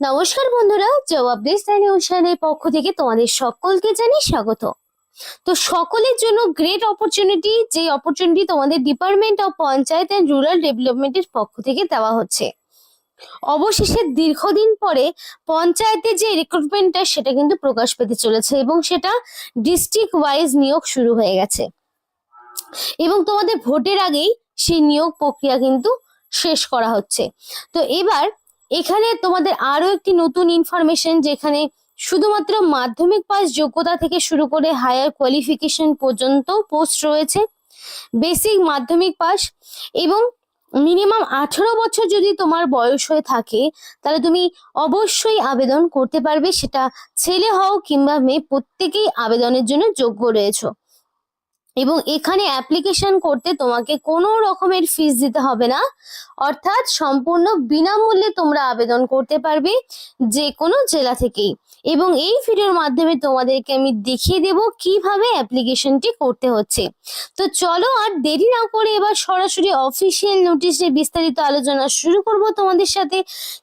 নমস্কার বন্ধুরা, জবাবদিহি অনুষ্ঠানের পক্ষ থেকে তোমাদের সকলকে জানাই স্বাগত। তো সকলের জন্য গ্রেট অপরচুনিটি, যে অপরচুনিটি তোমাদের department of panchayat and rural ডেভেলপমেন্টের পক্ষ থেকে দেওয়া হচ্ছে। অবশেষে দীর্ঘদিন পরে পঞ্চায়েতের যে রিক্রুটমেন্টটা সেটা কিন্তু প্রকাশ পেতে চলেছে এবং সেটা ডিস্ট্রিক্ট ওয়াইজ নিয়োগ শুরু হয়ে গেছে এবং তোমাদের ভোটের আগেই সেই নিয়োগ প্রক্রিয়া কিন্তু শেষ করা হচ্ছে। তো এবার এখানে তোমাদের আরো একটি নতুন ইনফরমেশন, যেখানে শুধুমাত্র মাধ্যমিক পাস যোগ্যতা থেকে শুরু করে হায়ার কোয়ালিফিকেশন পর্যন্ত পোস্ট রয়েছে। বেসিক মাধ্যমিক পাস এবং মিনিমাম 18 বছর যদি তোমার বয়স হয়ে থাকে তাহলে তুমি অবশ্যই আবেদন করতে পারবে। সেটা ছেলে হও কিংবা মেয়ে, প্রত্যেকেই আবেদনের জন্য যোগ্য রয়েছে। এবং এখানে অ্যাপ্লিকেশন করতে তোমাকে কোনো রকমের ফিস দিতে হবে না, অর্থাৎ সম্পূর্ণ বিনামূল্যে তোমরা আবেদন করতে পারবে যে কোনো জেলা থেকেই। এবং এই ভিডিওর মাধ্যমে তোমাদেরকে আমি দেখিয়ে দেব কিভাবে অ্যাপ্লিকেশনটি করতে হচ্ছে। তো চলো আর দেরি না করে এবার সরাসরি অফিসিয়াল নোটিশে বিস্তারিত আলোচনা শুরু করব তোমাদের সাথে।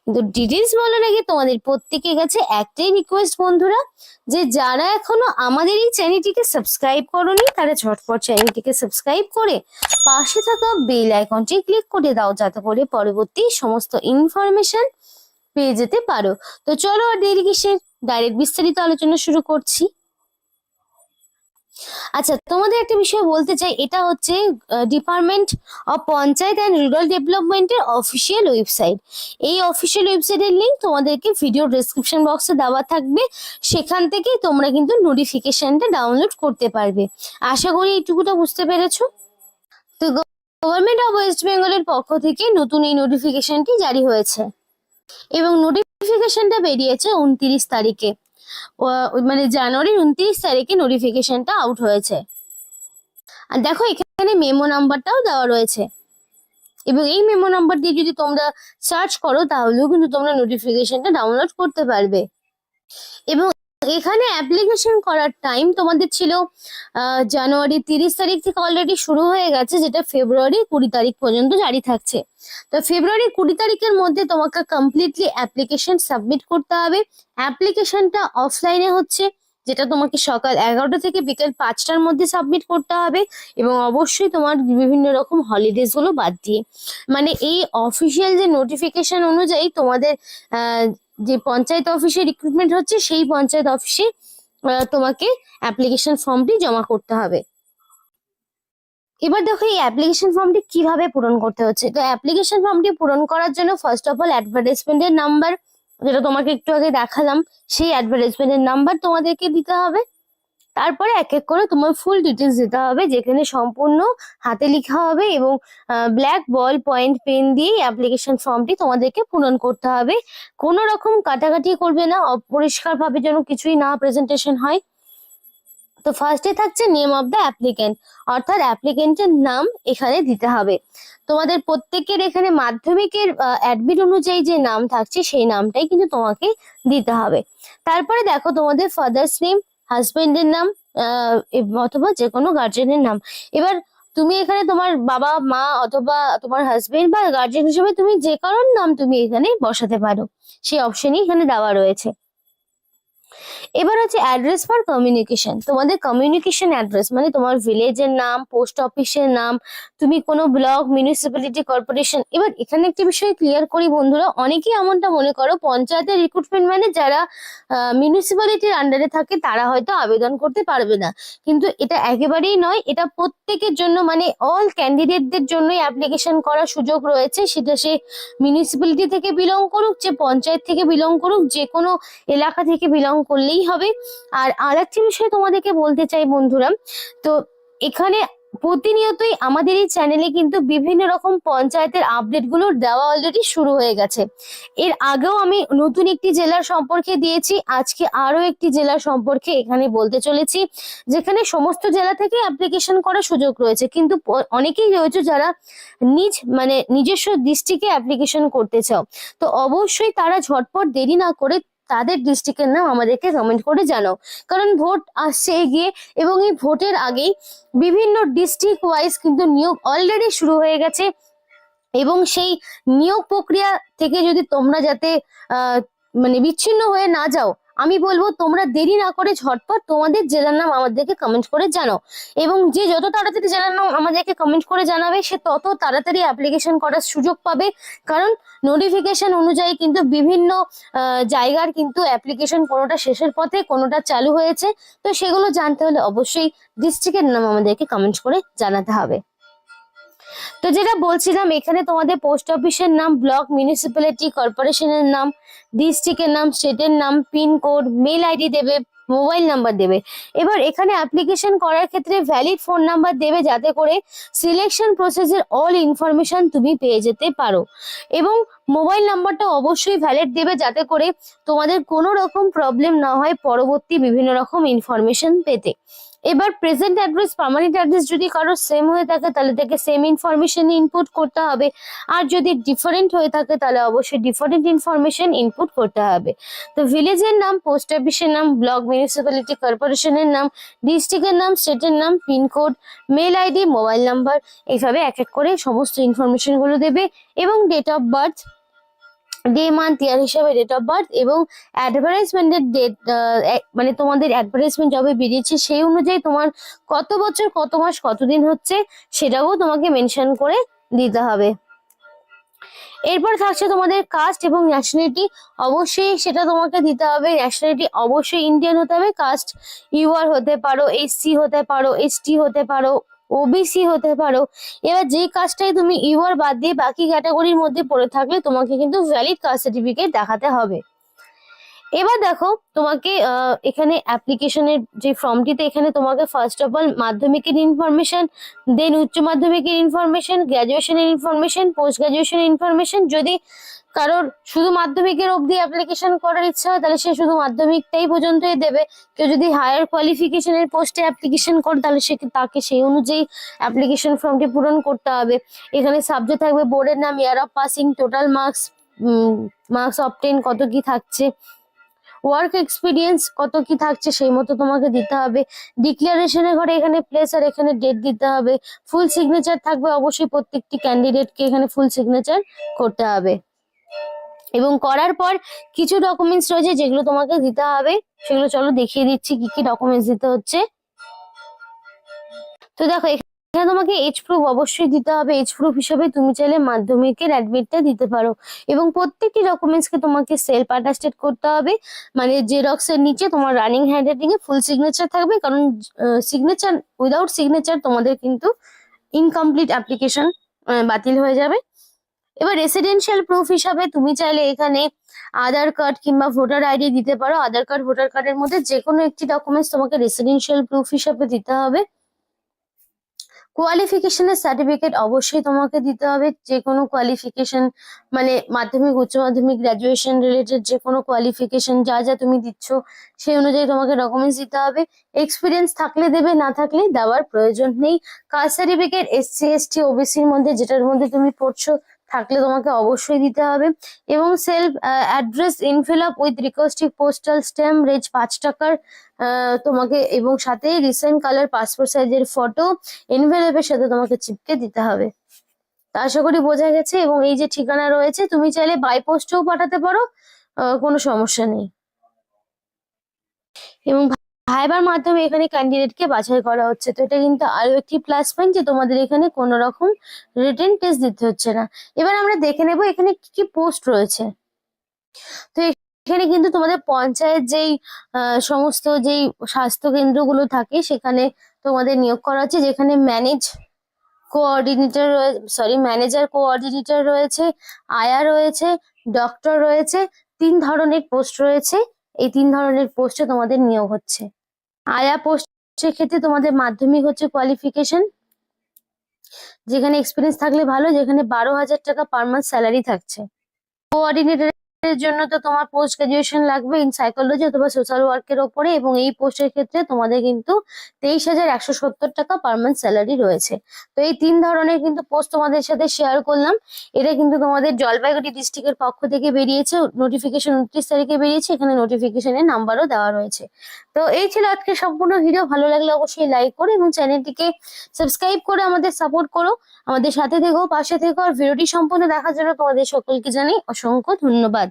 কিন্তু ডিটেলস বলার আগে তোমাদের প্রত্যেকের কাছে একটাই রিকোয়েস্ট বন্ধুরা, যে যারা এখনো আমাদের এই চ্যানেলটিকে সাবস্ক্রাইব করোনি তারা ঝটপট চ্যানেলটিকে সাবস্ক্রাইব করে পাশে থাকা বেল আইকনটি ক্লিক করে দাও, যাতে করে পরবর্তী সমস্ত ইনফরমেশন পেয়ে যেতে পারো। তো চলো আর দেরি কিসের, ডাইরেক্ট বিস্তারিত আলোচনা শুরু করছি। আচ্ছা, তোমাদের একটা বিষয় বলতে চাই, এটা হচ্ছে department of panchayat and rural ডেভেলপমেন্টের অফিসিয়াল ওয়েবসাইট। এই অফিসিয়াল ওয়েবসাইটের লিঙ্ক তোমাদেরকে ভিডিও ডেসক্রিপশন বক্সে দেওয়া থাকবে, সেখান থেকে তোমরা কিন্তু নোটিফিকেশনটা ডাউনলোড করতে পারবে। আশা করি এইটুকুটা বুঝতে পেরেছো। তো গভর্নমেন্ট অফ ওয়েস্ট বেঙ্গলের পক্ষ থেকে নতুন এই নোটিফিকেশনটি জারি হয়েছে এবং নোটিফিকেশনটা বেরিয়েছে 29 তারিখে, মানে জানুয়ারির 29 তারিখে নোটিফিকেশনটা আউট হয়েছে। আর দেখো এখানে মেমো নাম্বারটাও দেওয়া রয়েছে এবং এই মেমো নাম্বার দিয়ে যদি তোমরা সার্চ করো তাহলেও কিন্তু তোমরা নোটিফিকেশনটা ডাউনলোড করতে পারবে। এবং এখানে অ্যাপ্লিকেশন করার টাইম তোমাদের ছিল জানুয়ারি 30 তারিখ থেকে অলরেডি শুরু হয়ে গেছে, যেটা ফেব্রুয়ারি 20 তারিখ পর্যন্ত জারি থাকছে। তো ফেব্রুয়ারি 20 তারিখের মধ্যে তোমাকে কমপ্লিটলি অ্যাপ্লিকেশন সাবমিট করতে হবে। অ্যাপ্লিকেশনটা অফলাইনে হচ্ছে, যেটা তোমাকে সকাল 11টা থেকে বিকেল 5টার মধ্যে সাবমিট করতে হবে এবং অবশ্যই তোমার বিভিন্ন রকম হলিডেজ গুলো বাদ দিয়ে। মানে এই অফিসিয়াল যে নোটিফিকেশন অনুযায়ী তোমাদের যে পঞ্চায়েত অফিসে রিক্রুটমেন্ট হচ্ছে সেই পঞ্চায়েত অফিসে তোমাকে অ্যাপ্লিকেশন ফর্মটি জমা করতে হবে। এবার দেখো এই অ্যাপ্লিকেশন ফর্মটি কিভাবে পূরণ করতে হচ্ছে। তো অ্যাপ্লিকেশন ফর্মটি পূরণ করার জন্য ফার্স্ট অফ অল অ্যাডভার্টাইজমেন্টের নাম্বার, যেটা তোমাকে একটু আগে দেখালাম, সেই অ্যাডভার্টাইজমেন্টের নাম্বার তোমাদেরকে দিতে হবে। তারপরে এক এক করে তোমার ফুল ডিটেলস দিতে হবে, যেখানে সম্পূর্ণ হাতে লেখা হবে এবং ব্ল্যাক বল পয়েন্ট পেন দিয়ে অ্যাপ্লিকেশন ফর্মটি তোমাদেরকে পূরণ করতে হবে। কোনো রকম কাটাকাটি করবে না, অপরিষ্কার ভাবে যেন কিছুই না প্রেজেন্টেশন হয়। তো ফার্স্টে থাকছে নেম অফ দ্য অ্যাপ্লিকেন্ট, অর্থাৎ অ্যাপ্লিকেন্টের নাম এখানে দিতে হবে। তোমাদের প্রত্যেকের এখানে মাধ্যমিকের অ্যাডমিট অনুযায়ী যে নাম থাকছে সেই নামটাই কিন্তু তোমাকে দিতে হবে। তারপরে দেখো তোমাদের ফাদার্স নেম, হাজবেন্ডের নাম অথবা যে কোনো গার্জেনের নাম। এবার তুমি এখানে তোমার বাবা মা অথবা তোমার হাজবেন্ড বা গার্জেন হিসেবে তুমি যে কারোর নাম তুমি এখানে বসাতে পারো, সেই অপশনই এখানে দেওয়া রয়েছে। এবার হচ্ছে অ্যাড্রেস ফর কমিউনিকেশন। তোমাদের কমিউনিকেশন অ্যাড্রেস মানে তোমার ভিলেজের নাম, পোস্ট অফিসের নাম, তুমি কোনো ব্লক, মিউনিসিপ্যালিটি, কর্পোরেশন। এবার এখানে একটি বিষয় ক্লিয়ার করি বন্ধুরা, অনেকেই এমনটা মনে করো পঞ্চায়েতের রিক্রুটমেন্ট মানে যারা মিউনিসিপ্যালিটির আন্ডারে থাকে তারা হয়তো আবেদন করতে পারবে না, কিন্তু এটা একেবারেই নয়। এটা প্রত্যেকের জন্য, মানে অল ক্যান্ডিডেটদের জন্যই অ্যাপ্লিকেশন করার সুযোগ রয়েছে, সেটা সে মিউনিসিপ্যালিটি থেকে বিলং করুক, যে পঞ্চায়েত থেকে বিলং করুক, যে কোনো এলাকা থেকে বিলং করলেই হবে। আর আরেকটি বিষয় তোমাদেরকে বলতে চাই বন্ধুরা, তো এখানে প্রতিনিয়তই আমাদের এই চ্যানেলে কিন্তু বিভিন্ন রকম পঞ্চায়েতের আপডেট গুলো দেওয়া অলরেডি শুরু হয়ে গেছে। এর আগেও আমি নতুন একটি জেলার সম্পর্কে দিয়েছি, আজকে আরো একটি জেলার সম্পর্কে এখানে বলতে চলেছি, যেখানে সমস্ত জেলা থেকে অ্যাপ্লিকেশন করার সুযোগ রয়েছে, কিন্তু অনেকেই রয়েছে যারা নিজস্ব ডিস্ট্রিক্টে অ্যাপ্লিকেশন করতে চাও। তো অবশ্যই তারা ঝটপট দেরি না করে তাদের ডিস্ট্রিক্টের নাম আমাদেরকে কমেন্ট করে জানাও, কারণ ভোট আসছে এগিয়ে এবং এই ভোটের আগেই বিভিন্ন ডিস্ট্রিক্ট ওয়াইজ কিন্তু নিয়োগ অলরেডি শুরু হয়ে গেছে। এবং সেই নিয়োগ প্রক্রিয়া থেকে যদি তোমরা যাতে মানে বিচ্ছিন্ন হয়ে না যাও, আমি বলবো তোমরা দেরি না করে ঝটপট তোমাদের জেলার নাম আমাদেরকে কমেন্ট করে জানাও। এবং যে যত তাড়াতাড়ি জেলার নাম আমাদেরকে কমেন্ট করে জানাবে সে তত তাড়াতাড়ি অ্যাপ্লিকেশন করার সুযোগ পাবে। কারণ নোটিফিকেশন অনুযায়ী কিন্তু বিভিন্ন জায়গার কিন্তু অ্যাপ্লিকেশন কোনোটা শেষের পথে, কোনোটা চালু হয়েছে। তো সেগুলো জানতে হলে অবশ্যই ডিস্ট্রিক্টের নাম আমাদেরকে কমেন্ট করে জানাতে হবে। তো যেটা বলছিলাম, এখানে তোমাদের পোস্ট অফিসের নাম, ব্লক, মিউনিসিপ্যালিটি, কর্পোরেশনের নাম, ডিস্ট্রিক্টের নাম, স্টেটের নাম, পিনকোড, মেল আইডি দেবে, মোবাইল নাম্বার দেবে। এবার এখানে অ্যাপ্লিকেশন করার ক্ষেত্রে ভ্যালিড ফোন নাম্বার দেবে, যাতে করে সিলেকশন প্রসেসের অল ইনফরমেশন তুমি পেয়ে যেতে পারো। এবং মোবাইল নাম্বারটা অবশ্যই ভ্যালিড দেবে, যাতে করে তোমাদের কোনো রকম প্রবলেম না হয় পরবর্তী বিভিন্ন রকম ইনফরমেশন পেতে। এবার প্রেজেন্ট অ্যাড্রেস, পার্মানেন্ট অ্যাড্রেস যদি কারো সেম হয়ে থাকে তাহলে তাকে সেম ইনফরমেশন ইনপুট করতে হবে। আর যদি ডিফারেন্ট হয়ে থাকে তাহলে অবশ্যই ডিফারেন্ট ইনফরমেশন ইনপুট করতে হবে। তো ভিলেজের নাম, পোস্ট অফিসের নাম, ব্লক, মিউনিসিপ্যালিটি, কর্পোরেশনের নাম, ডিস্ট্রিক্টের নাম, স্টেটের নাম, pincode, mail ID, mobile number, এইভাবে এক এক করে সমস্ত ইনফরমেশন গুলো দেবে। এবং date of birth, day, month, year হিসাবে ডেট অফ বার্থ, এবং অ্যাডভার্টাইজমেন্টের ডেট, মানে তোমাদের অ্যাডভার্টাইজমেন্ট যবে বেরিয়েছে সেই অনুযায়ী তোমার কত বছর, কত মাস, কতদিন হচ্ছে সেটাও তোমাকে মেনশন করে দিতে হবে। এরপর থাকছে তোমাদের কাস্ট এবং ন্যাশনালিটি, অবশ্যই সেটা তোমাকে দিতে হবে। ন্যাশনালিটি অবশ্যই ইন্ডিয়ান হতে হবে। কাস্ট ইউআর হতে পারো, এসসি হতে পারো, এসটি হতে পারো, ওবিসি হতে পারো। এবার যে কাজটাই তুমি ইউআর বাদ দিয়ে বাকি ক্যাটাগরির মধ্যে পড়ে থাকলে তোমাকে কিন্তু ভ্যালিড কাস্ট সার্টিফিকেট দেখাতে হবে। এবার দেখো তোমাকে এখানে অ্যাপ্লিকেশনের যে ফর্মটিতে এখানে তোমাকে ফার্স্ট অফ অল মাধ্যমিকের ইনফরমেশন, দেন উচ্চ মাধ্যমিকের ইনফরমেশন, গ্র্যাজুয়েশনের ইনফরমেশন, পোস্ট গ্র্যাজুয়েশনের ইনফরমেশন। যদি কারোর শুধু মাধ্যমিকের অবধি অ্যাপ্লিকেশন করার ইচ্ছা হয় তাহলে সে শুধু মাধ্যমিকটাই পর্যন্তই দেবে। কেউ যদি হায়ার কোয়ালিফিকেশনের পোস্টে অ্যাপ্লিকেশন করে তাহলে তাকে সেই অনুযায়ী অ্যাপ্লিকেশন ফর্মটি পূরণ করতে হবে। এখানে সাবজেক্ট থাকবে বোর্ডের নাম, year of passing, total marks, marks obtain কত কি থাকছে, ওয়ার্ক এক্সপিরিয়েন্স কত কি থাকছে সেই মতো তোমাকে দিতে হবে। ডিক্লারেশনের ঘরে এখানে প্লেস আর এখানে ডেট দিতে হবে। ফুল সিগনেচার থাকবে অবশ্যই, প্রত্যেকটি ক্যান্ডিডেটকে এখানে ফুল সিগনেচার করতে হবে। এবং করার পর কিছু ডকুমেন্টস রয়েছে যেগুলো তোমাকে দিতে হবে, সেগুলো চলো দেখিয়ে দিচ্ছি কি কি ডকুমেন্টস দিতে হচ্ছে। তো দেখো এখানে তোমাকে এজ প্রুফ অবশ্যই দিতে হবে। এজ প্রুফ হিসেবে তুমি চাইলে মাধ্যমিকের অ্যাডমিটটা দিতে পারো। এবং প্রত্যেকটি ডকুমেন্টসকে তোমাকে সেলফ অ্যাটাস্টেড করতে হবে, মানে জেরক্সের নিচে তোমার রানিং হ্যান্ড রাইটিং এ ফুল সিগনেচার থাকবে। কারণ সিগনেচার, উইদাউট সিগনেচার তোমাদের কিন্তু ইনকমপ্লিট অ্যাপ্লিকেশন বাতিল হয়ে যাবে। এবার রেসিডেন্সিয়াল প্রুফ হিসাবে তুমি চাইলে এখানে আধার কার্ড কিংবা ভোটার আইডি দিতে পারো। আধার কার্ড, ভোটার কার্ডের মধ্যে যে কোনো একটি ডকুমেন্টস তোমাকে রেসিডেন্সিয়াল প্রুফ হিসাবে দিতে হবে। কোয়ালিফিকেশনের সার্টিফিকেট অবশ্যই তোমাকে দিতে হবে। যে কোনো কোয়ালিফিকেশন, মানে মাধ্যমিক, উচ্চ মাধ্যমিক, গ্রাজুয়েশন রিলেটেড যে কোনো কোয়ালিফিকেশন যা যা তুমি দিচ্ছ সেই অনুযায়ী তোমাকে ডকুমেন্টস দিতে হবে। এক্সপিরিয়েন্স থাকলে দেবে, না থাকলে দেওয়ার প্রয়োজন নেই। কাস্ট সার্টিফিকেট এসসি, এসটি, ওবিসির মধ্যে যেটার মধ্যে তুমি পড়ছো থাকলে তোমাকে অবশ্যই দিতে হবে। এবং সেলফ অ্যাড্রেস ইনফিল আপ উইথ রিকোয়েস্টিভ পোস্টাল স্ট্যাম্প, রেজ 5 টাকার তোমাকে, এবং সাথে রিসেন্ট কালার পাসপোর্ট সাইজের ফটো এনভেলপের সাথে তোমাকে চিপকে দিতে হবে। তা আশা করি বোঝা গেছে। এবং এই যে ঠিকানা রয়েছে তুমি চাইলে বাই পোস্টেও পাঠাতে পারো, কোনো সমস্যা নেই। এবং ভাইবার মাধ্যমে এখানে ক্যান্ডিডেটকে বাছাই করা হচ্ছে। তো এটা কিন্তু আরো একটি প্লাস পয়েন্ট যে তোমাদের এখানে কোনো রকম রিটেন টেস্ট দিতে হচ্ছে না। এবার আমরা দেখে নেব এখানে কি কি পোস্ট রয়েছে। তো এখানে কিন্তু তোমাদের পঞ্চায়েত যেই সমস্ত যেই স্বাস্থ্য কেন্দ্রগুলো থাকে সেখানে তোমাদের নিয়োগ করা হচ্ছে, যেখানে ম্যানেজার কোঅর্ডিনেটর রয়েছে, আয়া রয়েছে, ডক্টর রয়েছে। 3 ধরনের পোস্ট রয়েছে। এই 3 ধরনের পোস্টে তোমাদের নিয়োগ হচ্ছে। আয়া পোস্টের ক্ষেত্রে তোমাদের মাধ্যমিক হচ্ছে কোয়ালিফিকেশন, যেখানে এক্সপিরিয়েন্স থাকলে ভালো, যেখানে 12,000 টাকা পার মান্থ স্যালারি থাকছে। কোঅর্ডিনেটরের জন্য তো তোমার পোস্ট গ্রাজুয়েশন লাগবে ইন সাইকোলজি অথবা সোশ্যাল ওয়ার্কের ওপরে, এবং এই পোস্টের ক্ষেত্রে তোমাদের কিন্তু 23,170 টাকা পার মান্থ স্যালারি রয়েছে। তো এই 3 ধরনের কিন্তু পোস্ট তোমাদের সাথে শেয়ার করলাম। এটা কিন্তু তোমাদের জলপাইগুড়ি ডিস্ট্রিক্টের পক্ষ থেকে বেরিয়েছে, নোটিফিকেশন 29 তারিখে বেরিয়েছে। এখানে নোটিফিকেশনের নাম্বারও দেওয়া রয়েছে। তো এই ছিল আজকে সম্পূর্ণ ভিডিও। ভালো লাগলে অবশ্যই লাইক করো এবং চ্যানেলটিকে সাবস্ক্রাইব করে আমাদের সাপোর্ট করো, আমাদের সাথে থেকো, পাশে থেকো। আর ভিডিওটি সম্পূর্ণ দেখার জন্য তোমাদের সকলকে জানাই অসংখ্য ধন্যবাদ।